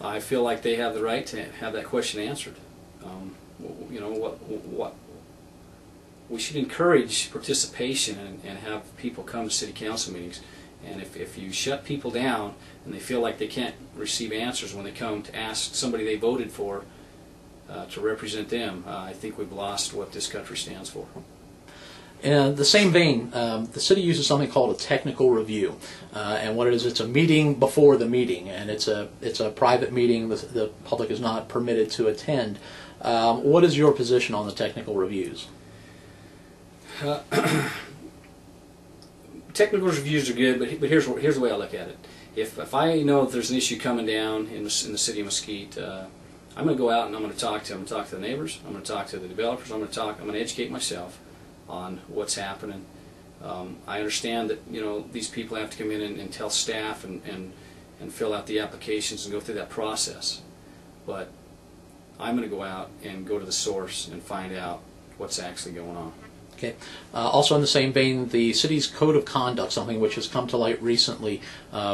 I feel like they have the right to have that question answered. You know, what we should encourage participation and have people come to city council meetings. And if you shut people down and they feel like they can't receive answers when they come to ask somebody they voted for to represent them, I think we've lost what this country stands for. In the same vein, the city uses something called a technical review, and what it is, it's a meeting before the meeting, and it's a private meeting. The public is not permitted to attend. What is your position on the technical reviews? Technical reviews are good, but here's the way I look at it. If I know that there's an issue coming down in the city of Mesquite, I'm going to go out and I'm going to talk to them. I'm going to talk to the neighbors. I'm going to talk to the developers. I'm going to educate myself on what's happening. I understand that, you know, these people have to come in and tell staff and fill out the applications and go through that process. But I'm going to go out and go to the source and find out what's actually going on. Okay. Also in the same vein, the city's code of conduct, something which has come to light recently,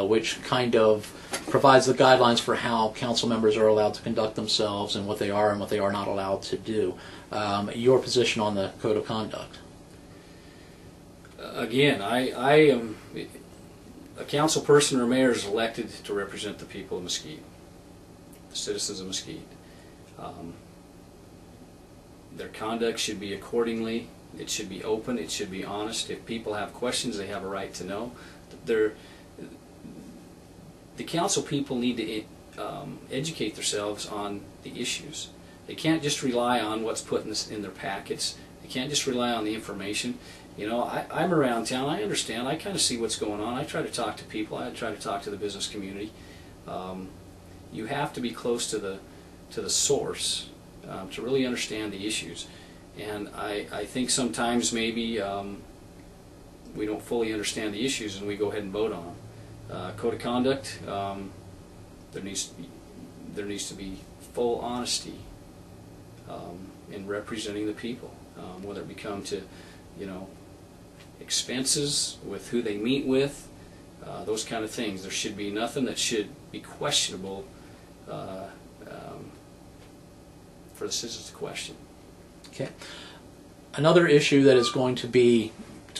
which kind of provides the guidelines for how council members are allowed to conduct themselves and what they are not allowed to do. Your position on the code of conduct? Again, I am a council person or mayor is elected to represent the people of Mesquite, the citizens of Mesquite. Their conduct should be accordingly. It should be open. It should be honest. If people have questions, they have a right to know. The council people need to educate themselves on the issues. They can't just rely on what's put in their packets. They can't just rely on the information. You know, I'm around town. I understand. I kind of see what's going on. I try to talk to people. I try to talk to the business community. You have to be close to the source to really understand the issues. And I think sometimes maybe we don't fully understand the issues and we go ahead and vote on them. Code of conduct, there needs to be full honesty in representing the people, whether it become to, you know, expenses with who they meet with, those kind of things. There should be nothing that should be questionable for the citizens to question. Okay. Another issue that is going to be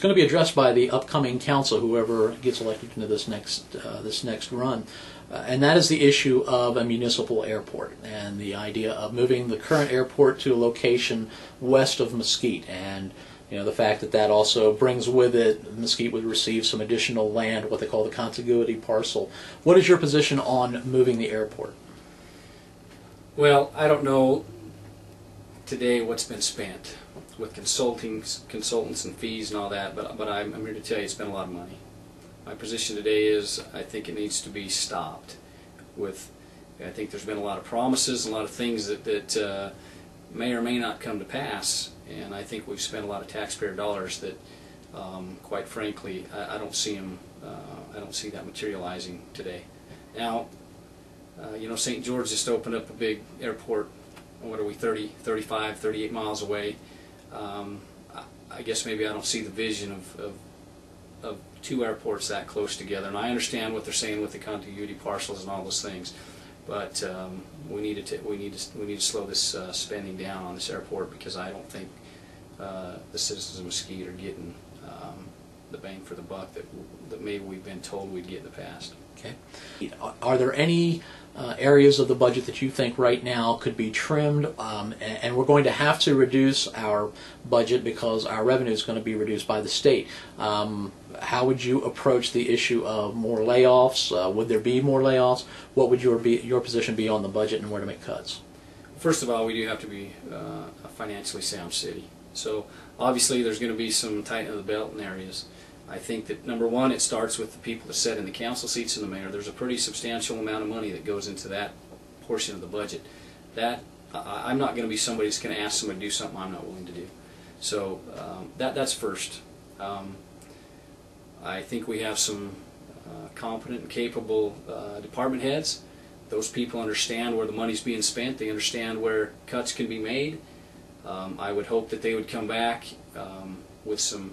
addressed by the upcoming council, whoever gets elected into this next run, and that is the issue of a municipal airport and the idea of moving the current airport to a location west of Mesquite, and you know the fact that also brings with it Mesquite would receive some additional land, what they call the contiguity parcel. What is your position on moving the airport? Well, I don't know today what's been spent with consultants and fees and all that, but I'm here to tell you it's been a lot of money. My position today is I think it needs to be stopped. I think there's been a lot of promises and a lot of things that may or may not come to pass, and I think we've spent a lot of taxpayer dollars that, quite frankly, I don't see them. I don't see that materializing today. Now, you know, St. George just opened up a big airport. What are we, 30, 35, 38 miles away? I guess maybe I don't see the vision of two airports that close together. And I understand what they're saying with the contiguity parcels and all those things, but we need to slow this spending down on this airport, because I don't think the citizens of Mesquite are getting the bang for the buck that maybe we've been told we'd get in the past. Okay. Are there any areas of the budget that you think right now could be trimmed, and we're going to have to reduce our budget because our revenue is going to be reduced by the state? How would you approach the issue of more layoffs? Would there be more layoffs? What would your position be on the budget and where to make cuts? First of all, we do have to be a financially sound city. So obviously there's going to be some tightening of the belt in areas. I think that, number one, it starts with the people that sit in the council seats and the mayor. There's a pretty substantial amount of money that goes into that portion of the budget. I'm not going to be somebody that's going to ask somebody to do something I'm not willing to do. So that's first. I think we have some competent and capable department heads. Those people understand where the money's being spent. They understand where cuts can be made. I would hope that they would come back with some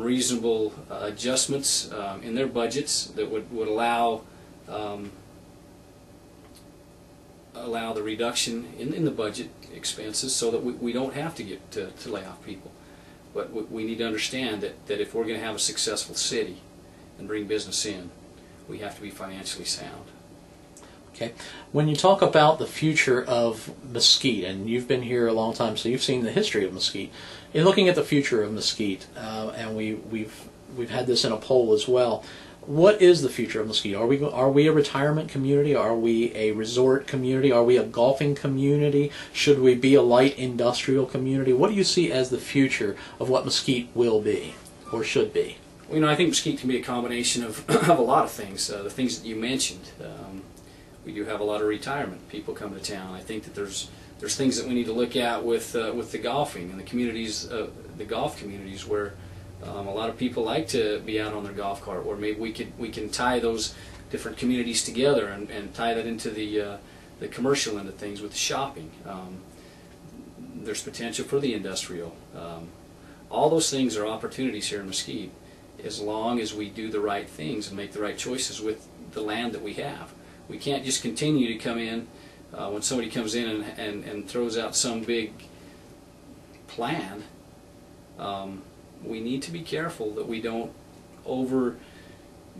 reasonable adjustments in their budgets that would allow allow the reduction in the budget expenses so that we don't have to get to lay off people. But we need to understand that if we're going to have a successful city and bring business in, we have to be financially sound. Okay. When you talk about the future of Mesquite, and you've been here a long time, so you've seen the history of Mesquite. In looking at the future of Mesquite, and we've had this in a poll as well. What is the future of Mesquite? Are we a retirement community? Are we a resort community? Are we a golfing community? Should we be a light industrial community? What do you see as the future of what Mesquite will be or should be? Well, I think Mesquite can be a combination of a lot of things. The things that you mentioned. We do have a lot of retirement people come to town. I think that there's things that we need to look at with the golfing and the communities, the golf communities, where a lot of people like to be out on their golf cart. Or maybe we can tie those different communities together and tie that into the commercial end of things with the shopping. There's potential for the industrial. All those things are opportunities here in Mesquite, as long as we do the right things and make the right choices with the land that we have. We can't just continue to come in when somebody comes in and throws out some big plan. We need to be careful that we don't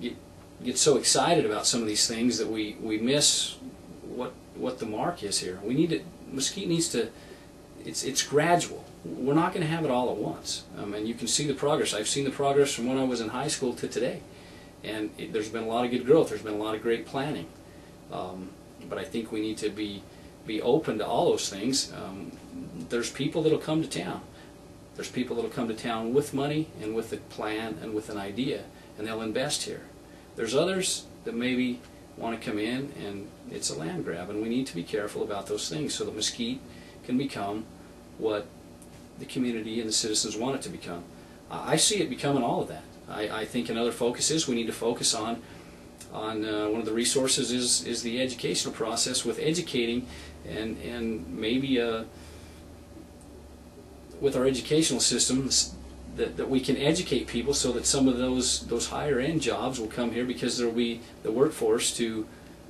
get so excited about some of these things that we miss what the mark is here. Mesquite needs to, it's gradual. We're not going to have it all at once. And you can see the progress. I've seen the progress from when I was in high school to today. And there's been a lot of good growth. There's been a lot of great planning. But I think we need to be open to all those things. There's people that'll come to town. There's people that'll come to town with money and with a plan and with an idea, and they'll invest here. There's others that maybe want to come in and it's a land grab, and we need to be careful about those things so that Mesquite can become what the community and the citizens want it to become. I see it becoming all of that. I think another focus is we need to focus on one of the resources is the educational process, with educating and maybe with our educational systems that we can educate people so that some of those higher end jobs will come here, because there will be the workforce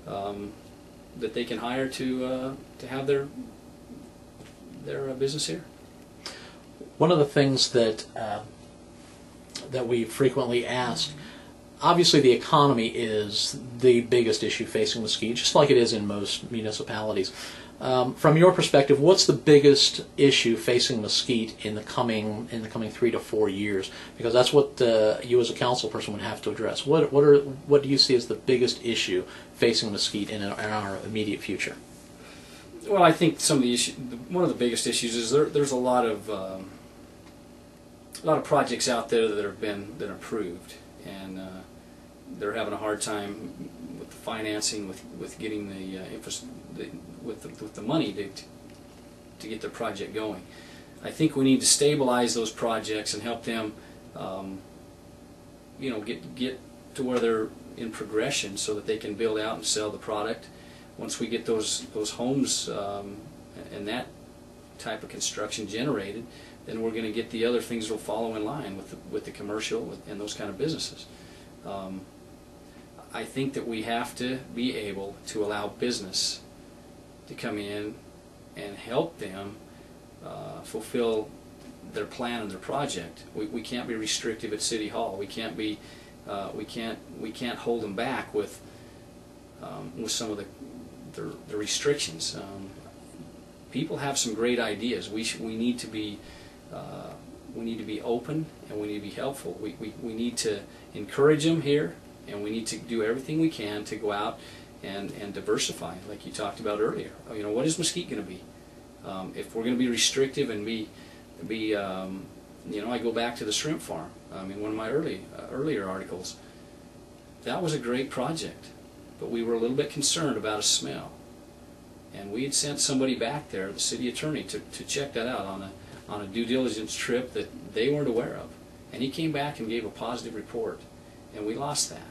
that they can hire to have their business here. One of the things that we frequently ask, obviously the economy is the biggest issue facing Mesquite, just like it is in most municipalities. From your perspective, what's the biggest issue facing Mesquite in the coming 3 to 4 years? Because that's what you as a council person would have to address. What do you see as the biggest issue facing Mesquite in our immediate future? Well, I think one of the biggest issues is there's a lot of projects out there that have been approved, and they're having a hard time with the financing, with getting with the money to get their project going. I think we need to stabilize those projects and help them, get to where they're in progression so that they can build out and sell the product. Once we get those homes and that type of construction generated, then we're going to get the other things that will follow in line with the commercial and those kind of businesses. I think that we have to be able to allow business to come in and help them fulfill their plan and their project. We can't be restrictive at City Hall. We can't hold them back with some of the restrictions. People have some great ideas. We need to be open, and we need to be helpful. We need to encourage them here, and we need to do everything we can to go out and diversify, like you talked about earlier. What is Mesquite going to be? If we're going to be restrictive and I go back to the shrimp farm. In one of my earlier articles, that was a great project, but we were a little bit concerned about a smell, and we had sent somebody back there, the city attorney, to check that out on a due diligence trip that they weren't aware of, and he came back and gave a positive report, and we lost that.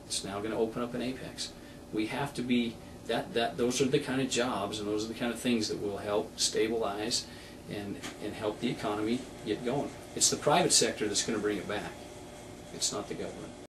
It's now going to open up in Apex. We have to be those are the kind of jobs and those are the kind of things that will help stabilize and help the economy get going. It's the private sector that's going to bring it back. It's not the government.